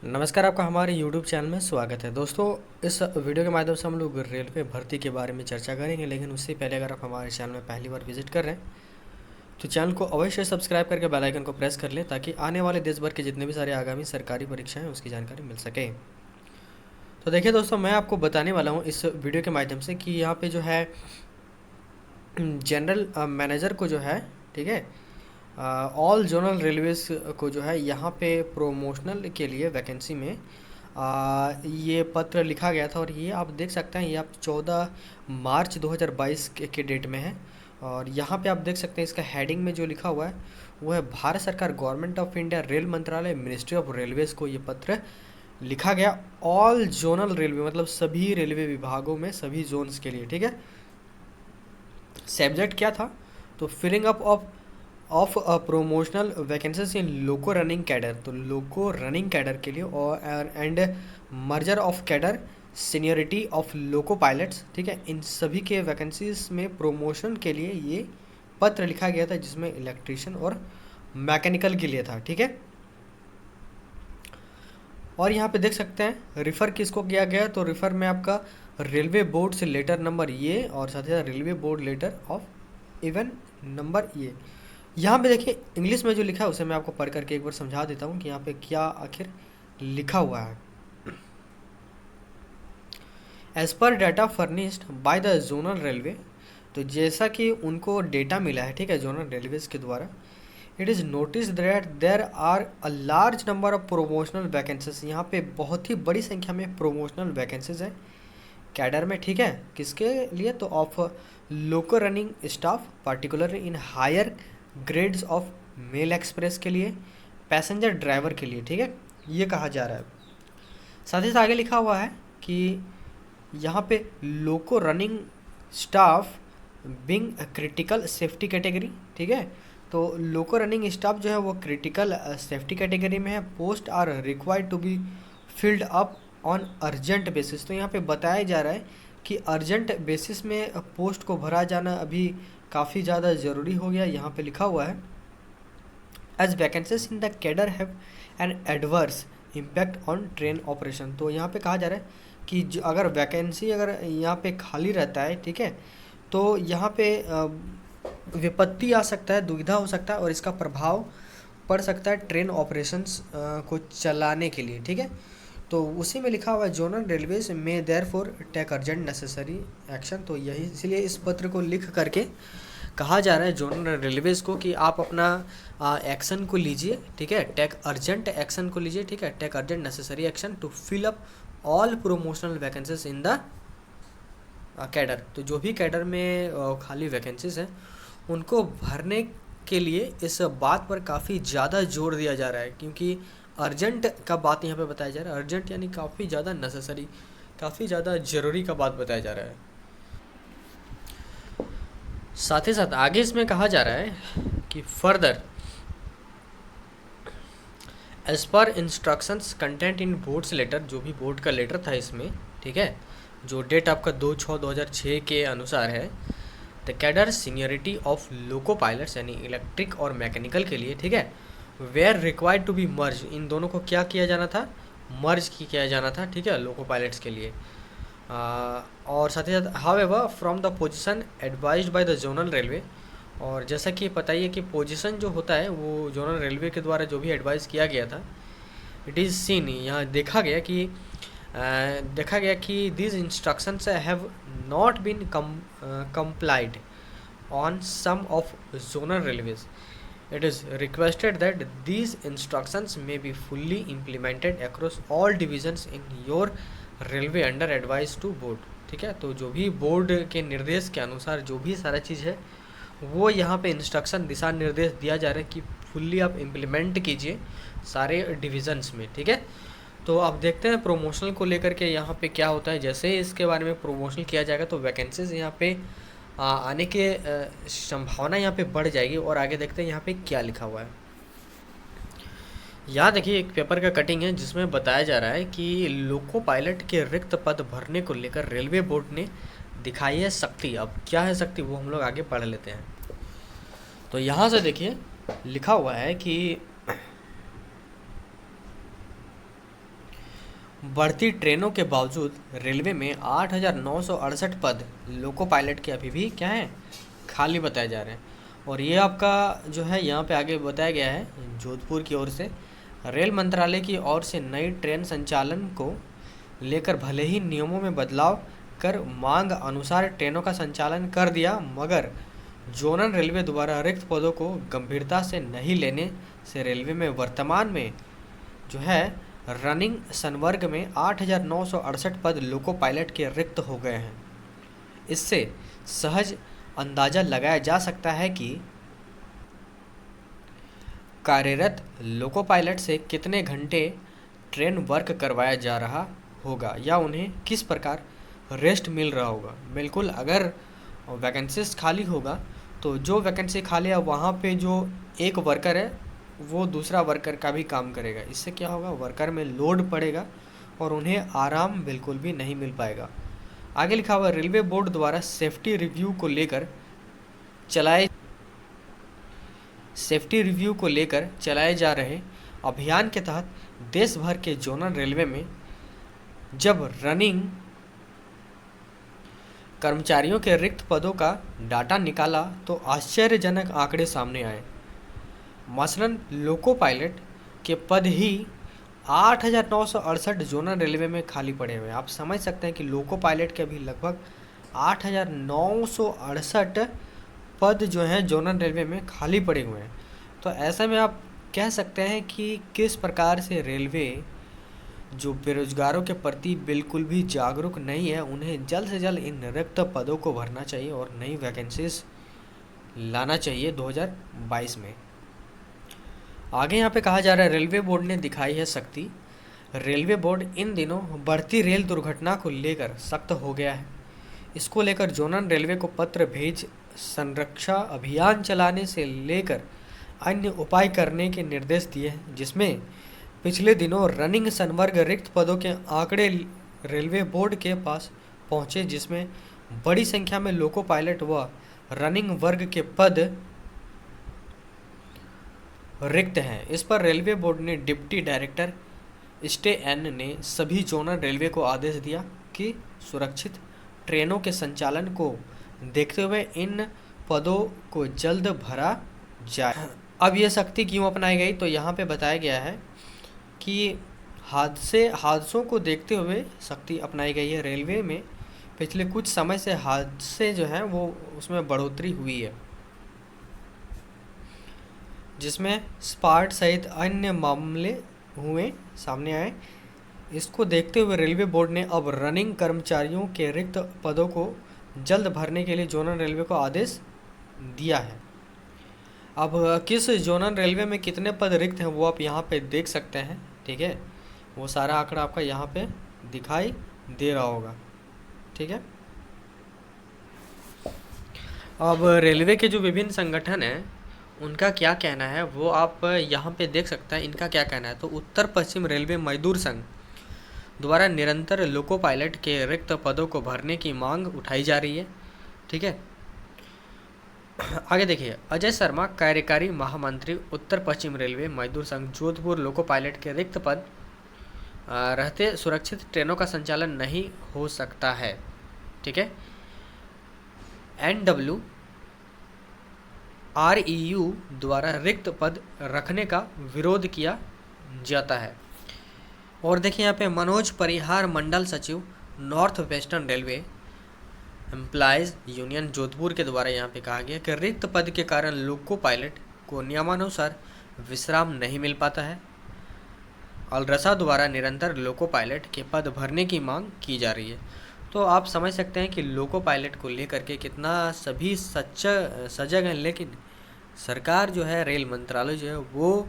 नमस्कार, आपका हमारे YouTube चैनल में स्वागत है। दोस्तों, इस वीडियो के माध्यम से हम लोग रेलवे भर्ती के बारे में चर्चा करेंगे, लेकिन उससे पहले अगर आप हमारे चैनल में पहली बार विजिट कर रहे हैं तो चैनल को अवश्य सब्सक्राइब करके बेल आइकन को प्रेस कर लें ताकि आने वाले देश भर के जितने भी सारे आगामी सरकारी परीक्षाएं हैं उसकी जानकारी मिल सके। तो देखिए दोस्तों, मैं आपको बताने वाला हूँ इस वीडियो के माध्यम से कि यहाँ पे जो है जनरल मैनेजर को जो है, ठीक है, ऑल जोनल रेलवेज को जो है यहाँ पे प्रोमोशनल के लिए वैकेंसी में ये पत्र लिखा गया था। और ये आप देख सकते हैं, ये आप 14 मार्च 2022 के डेट में है। और यहाँ पे आप देख सकते हैं इसका हेडिंग में जो लिखा हुआ है वो है भारत सरकार, गवर्नमेंट ऑफ इंडिया, रेल मंत्रालय, मिनिस्ट्री ऑफ रेलवेज को ये पत्र लिखा गया। ऑल जोनल रेलवे मतलब सभी रेलवे विभागों में सभी जोन्स के लिए, ठीक है। सब्जेक्ट क्या था? तो filling up of promotional vacancies in loco running cadre, तो लोको रनिंग कैडर के लिए, और and merger of cadre, seniority of loco pilots, ठीक है। इन सभी के वैकेंसीज में प्रोमोशन के लिए ये पत्र लिखा गया था, जिसमें इलेक्ट्रीशियन और मैकेनिकल के लिए था, ठीक है। और यहाँ पे देख सकते हैं रिफ़र किसको किया गया, तो रिफ़र में आपका रेलवे बोर्ड से लेटर नंबर ये और साथ ही साथ railway board letter of even number ये। यहाँ पे देखिए इंग्लिश में जो लिखा है उसे मैं आपको पढ़ करके एक बार समझा देता हूँ कि यहाँ पे क्या आखिर लिखा हुआ है। As per data furnished by the zonal railway, तो जैसा कि उनको डेटा मिला है, ठीक है, जोनल रेलवेज के द्वारा, it is notice that there are a large number of promotional vacancies, यहाँ पे बहुत ही बड़ी संख्या में प्रोमोशनल वैकेंसीज हैं कैडर में, ठीक है। किसके लिए? तो of loco running staff, particular in higher grades of mail express के लिए, पैसेंजर ड्राइवर के लिए, ठीक है, ये कहा जा रहा है। साथ ही साथ आगे लिखा हुआ है कि यहाँ पे loco running staff being critical safety category, ठीक है। तो लोको रनिंग स्टाफ जो है वो क्रिटिकल सेफ्टी कैटेगरी में है। Post are required to be filled up on urgent basis, तो यहाँ पे बताया जा रहा है कि अर्जेंट बेसिस में पोस्ट को भरा जाना अभी काफ़ी ज़्यादा ज़रूरी हो गया। यहाँ पे लिखा हुआ है as vacancies in the cadre have an adverse impact on train operation, तो यहाँ पे कहा जा रहा है कि अगर वैकेंसी अगर यहाँ पे खाली रहता है, ठीक है, तो यहाँ पे विपत्ति आ सकता है, दुविधा हो सकता है और इसका प्रभाव पड़ सकता है ट्रेन ऑपरेशंस को चलाने के लिए, ठीक है। तो उसी में लिखा हुआ है जोनल रेलवेज में therefore take urgent necessary action, तो यही इसलिए इस पत्र को लिख करके कहा जा रहा है जोनल रेलवेज को कि आप अपना एक्शन को लीजिए, ठीक है, टेक अर्जेंट एक्शन को लीजिए, ठीक है, take urgent necessary action to fill up all promotional vacancies in the cadre, तो जो भी कैडर में खाली वैकेंसीज हैं उनको भरने के लिए इस बात पर काफ़ी ज़्यादा जोर दिया जा रहा है, क्योंकि अर्जेंट का बात यहाँ पे बताया जा रहा है। अर्जेंट यानी काफ़ी ज़्यादा नेसेसरी, काफ़ी ज़्यादा ज़रूरी का बात बताया जा रहा है। साथ ही साथ आगे इसमें कहा जा रहा है कि further as per instructions content in board's letter, जो भी बोर्ड का लेटर था इसमें, ठीक है, जो डेट आपका 2/6/2006 के अनुसार है, the cadre seniority of loco pilots यानी इलेक्ट्रिक और मैकेनिकल के लिए, ठीक है, where required to be merge, इन दोनों को क्या किया जाना था? मर्ज किया जाना था, ठीक है, लोको पायलट्स के लिए। और साथ ही साथ however from the position advised bye the zonal railway, और जैसा कि पता ही है कि पोजीशन जो होता है वो जोनल रेलवे के द्वारा जो भी एडवाइस किया गया था, इट इज़ सीन, यहाँ देखा गया कि these instructions have not been complied on some of zonal railways. It is requested that these instructions may be fully implemented across all divisions in your railway under advice to board, ठीक है। तो जो भी board के निर्देश के अनुसार जो भी सारा चीज़ है वो यहाँ पे इंस्ट्रक्शन, दिशा निर्देश दिया जा रहा है कि फुल्ली आप इम्प्लीमेंट कीजिए सारे डिविजन्स में, ठीक है। तो अब देखते हैं प्रोमोशनल को लेकर के यहाँ पे क्या होता है। जैसे ही इसके बारे में प्रोमोशनल किया जाएगा तो वैकेंसीज यहाँ पे आने के संभावना यहाँ पे बढ़ जाएगी। और आगे देखते हैं यहाँ पे क्या लिखा हुआ है। यहाँ देखिए एक पेपर का कटिंग है जिसमें बताया जा रहा है कि लोको पायलट के रिक्त पद भरने को लेकर रेलवे बोर्ड ने दिखाई है शक्ति। अब क्या है शक्ति वो हम लोग आगे पढ़ लेते हैं। तो यहाँ से देखिए लिखा हुआ है कि बढ़ती ट्रेनों के बावजूद रेलवे में 8,968 पद लोको पायलट के अभी भी क्या हैं, खाली बताए जा रहे हैं। और ये आपका जो है यहाँ पे आगे बताया गया है जोधपुर की ओर से रेल मंत्रालय की ओर से नई ट्रेन संचालन को लेकर भले ही नियमों में बदलाव कर मांग अनुसार ट्रेनों का संचालन कर दिया, मगर जोनल रेलवे द्वारा रिक्त पदों को गंभीरता से नहीं लेने से रेलवे में वर्तमान में जो है रनिंग संवर्ग में 8,968 पद लोको पायलट के रिक्त हो गए हैं। इससे सहज अंदाजा लगाया जा सकता है कि कार्यरत लोको पायलट से कितने घंटे ट्रेन वर्क करवाया जा रहा होगा या उन्हें किस प्रकार रेस्ट मिल रहा होगा। बिल्कुल, अगर वैकेंसीज खाली होगा तो जो वैकेंसी खाली है वहाँ पे जो एक वर्कर है वो दूसरा वर्कर का भी काम करेगा। इससे क्या होगा, वर्कर में लोड पड़ेगा और उन्हें आराम बिल्कुल भी नहीं मिल पाएगा। आगे लिखा हुआ रेलवे बोर्ड द्वारा सेफ्टी रिव्यू को लेकर चलाए जा रहे अभियान के तहत देश भर के जोनल रेलवे में जब रनिंग कर्मचारियों के रिक्त पदों का डाटा निकाला तो आश्चर्यजनक आंकड़े सामने आए। मसलन लोको पायलट के पद ही 8,968 जोनल रेलवे में खाली पड़े हुए हैं। आप समझ सकते हैं कि लोको पायलट के अभी लगभग 8,968 पद जो हैं जोनल रेलवे में खाली पड़े हुए हैं। तो ऐसे में आप कह सकते हैं कि किस प्रकार से रेलवे जो बेरोजगारों के प्रति बिल्कुल भी जागरूक नहीं है, उन्हें जल्द से जल्द इन रिक्त पदों को भरना चाहिए और नई वैकेंसीज लाना चाहिए 2022 में। आगे यहाँ पे कहा जा रहा है रेलवे बोर्ड ने दिखाई है शक्ति। रेलवे बोर्ड इन दिनों बढ़ती रेल दुर्घटना को लेकर सख्त हो गया है। इसको लेकर जोनल रेलवे को पत्र भेज संरक्षा अभियान चलाने से लेकर अन्य उपाय करने के निर्देश दिए हैं, जिसमें पिछले दिनों रनिंग संवर्ग रिक्त पदों के आंकड़े रेलवे बोर्ड के पास पहुंचे, जिसमें बड़ी संख्या में लोको पायलट व रनिंग वर्ग के पद रिक्त हैं। इस पर रेलवे बोर्ड ने डिप्टी डायरेक्टर स्टे एन ने सभी जोनल रेलवे को आदेश दिया कि सुरक्षित ट्रेनों के संचालन को देखते हुए इन पदों को जल्द भरा जाए। अब ये सख्ती क्यों अपनाई गई, तो यहाँ पे बताया गया है कि हादसों को देखते हुए सख्ती अपनाई गई है। रेलवे में पिछले कुछ समय से हादसे जो हैं वो उसमें बढ़ोतरी हुई है, जिसमें स्पार्ट सहित अन्य मामले सामने आए। इसको देखते हुए रेलवे बोर्ड ने अब रनिंग कर्मचारियों के रिक्त पदों को जल्द भरने के लिए जोनल रेलवे को आदेश दिया है। अब किस जोनल रेलवे में कितने पद रिक्त हैं वो आप यहाँ पे देख सकते हैं, ठीक है। वो सारा आंकड़ा आपका यहाँ पे दिखाई दे रहा होगा, ठीक है। अब रेलवे के जो विभिन्न संगठन हैं उनका क्या कहना है वो आप यहाँ पे देख सकते हैं। इनका क्या कहना है, तो उत्तर पश्चिम रेलवे मजदूर संघ द्वारा निरंतर लोको पायलट के रिक्त पदों को भरने की मांग उठाई जा रही है, ठीक है। आगे देखिए, अजय शर्मा कार्यकारी महामंत्री उत्तर पश्चिम रेलवे मजदूर संघ जोधपुर लोको पायलट के रिक्त पद रहते सुरक्षित ट्रेनों का संचालन नहीं हो सकता है, ठीक है। NWREU द्वारा रिक्त पद रखने का विरोध किया जाता है। और देखिए यहाँ पे मनोज परिहार मंडल सचिव north western railway employees union Jodhpur के द्वारा यहाँ पे कहा गया कि रिक्त पद के कारण लोको पायलट को नियमानुसार विश्राम नहीं मिल पाता है। अलरसा द्वारा निरंतर लोको पायलट के पद भरने की मांग की जा रही है। तो आप समझ सकते हैं कि लोको पायलट को लेकर के कितना सभी सजग हैं, लेकिन सरकार जो है, रेल मंत्रालय जो है वो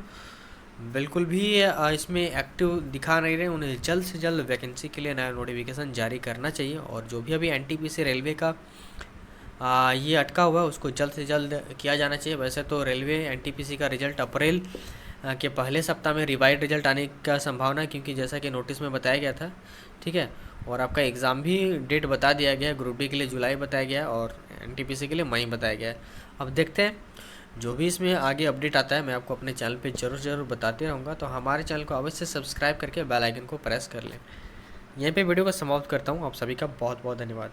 बिल्कुल भी इसमें एक्टिव दिखा नहीं रहे। उन्हें जल्द से जल्द वैकेंसी के लिए नया नोटिफिकेशन जारी करना चाहिए और जो भी अभी NTPC रेलवे का ये अटका हुआ है उसको जल्द से जल्द किया जाना चाहिए। वैसे तो रेलवे NTPC का रिजल्ट अप्रैल के पहले सप्ताह में रिवाइड रिजल्ट आने का संभावना है, क्योंकि जैसा कि नोटिस में बताया गया था, ठीक है। और आपका एग्ज़ाम भी डेट बता दिया गया है। ग्रुप B के लिए जुलाई बताया गया है और NTPC के लिए मई बताया गया है। अब देखते हैं जो भी इसमें आगे अपडेट आता है मैं आपको अपने चैनल पे ज़रूर बताते रहूँगा। तो हमारे चैनल को अवश्य सब्सक्राइब करके बेल आइकन को प्रेस कर लें। यहीं पे वीडियो को समाप्त करता हूँ। आप सभी का बहुत बहुत धन्यवाद।